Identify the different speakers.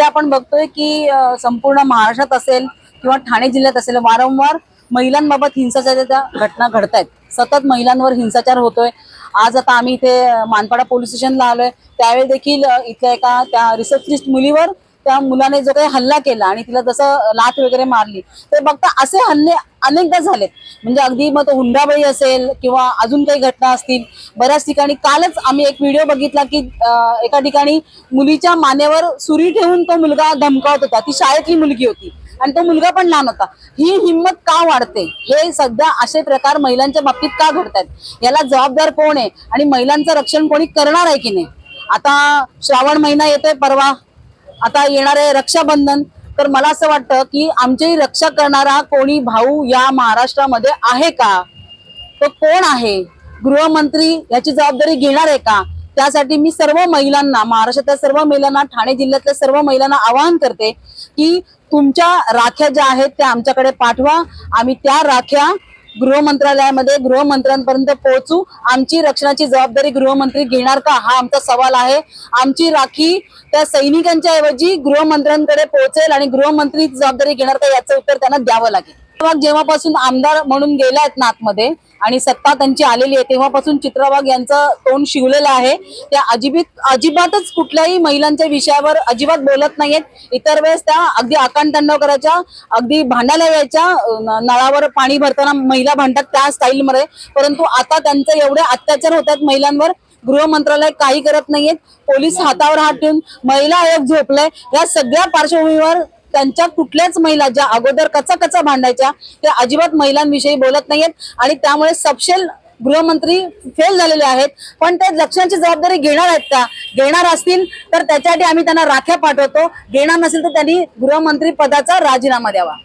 Speaker 1: आपण बघतोय की संपूर्ण महाराष्ट्रात असेल किंवा ठाणे जिल्ह्यात असेल वारंवार महिलांबाबत हिंसाचाराच्या घटना घडतायत। सतत महिलांवर हिंसाचार होतोय। आज आता आम्ही इथे मानपाडा पोलीस स्टेशनला आलोय, त्यावेळी देखील इथल्या एका त्या रिसेप्शनिस्ट मुलीवर त्या मुलाने जो काही हल्ला केला आणि तिला जसं लाथ वगैरे मारली, ते बघता असे हल्ले अनेकदा झालेत। म्हणजे अगदी मग तो हुंडाबळी असेल किंवा अजून काही घटना असतील बऱ्याच ठिकाणी। कालच आम्ही एक व्हिडिओ बघितला की एका ठिकाणी मुलीच्या मानेवर सुरी ठेवून तो मुलगा धमकावत होता। ती शाळेतली मुलगी होती आणि तो मुलगा पण लहान होता। ही हिंमत का वाढते? हे सध्या असे प्रकार महिलांच्या बाबतीत का घडतात? याला जबाबदार कोण आहे आणि महिलांचं रक्षण कोणी करणार आहे की नाही? आता श्रावण महिना येतोय, परवा आता येणार आहे रक्षाबंधन। तर मला असं वाटतं की आमची रक्षा करणारा कोणी भाऊ या महाराष्ट्रामध्ये आहे का? तो कोण आहे? गृहमंत्री याची जबाबदारी घेणार आहे का? त्यासाठी मी सर्व महिलांना, महाराष्ट्रातल्या सर्व महिलांना, ठाणे जिल्ह्यातल्या सर्व महिलांना आवाहन करते की तुमच्या राख्या ज्या आहेत त्या आमच्याकडे पाठवा। आम्ही त्या राख्या गृहमंत्रालयामध्ये गृहमंत्र्यांपर्यंत पोहोचू। आमची रक्षणाची जबाबदारी गृहमंत्री घेणार का, हा आमचा सवाल आहे। आमची राखी त्या सैनिकांच्या ऐवजी गृहमंत्र्यांकडे पोहोचेल आणि गृहमंत्री जबाबदारी घेणार का, याचं उत्तर त्यांना द्यावं लागेल। जेव्हापासून आमदार म्हणून गेला आहेत ना आतमध्ये आणि सत्ता त्यांची आलेली आहे, तेव्हापासून चित्रावाघ यांचं तोंड शिवलेलं आहे। त्या अजिबातच कुठल्याही महिलांच्या विषयावर अजिबात बोलत नाहीयेत। इतर वेळेस त्या अगदी आकांड तांडव करायच्या, अगदी भांडायला यायच्या, नळावर पाणी भरताना महिला भांडतात त्या स्टाईल मध्ये। परंतु आता त्यांचे एवढे अत्याचार होतात महिलांवर, गृह मंत्रालय काही करत नाहीयेत। पोलीस हातावर हात ठेवून महिला आयोग झोपलाय। या सगळ्या पार्श्वभूमीवर त्यांच्या कुठल्याच महिला ज्या अगोदर कचा भांडायच्या त्या अजिबात महिलांविषयी बोलत नाहीयेत आणि त्यामुळे सपशेल गृहमंत्री फेल झालेले आहेत। पण ते रक्षणाची जबाबदारी घेणार आहेत का? घेणार असतील तर त्याच्यासाठी आम्ही त्यांना राख्या पाठवतो, घेणार नसेल तर त्यांनी गृहमंत्री पदाचा राजीनामा द्यावा।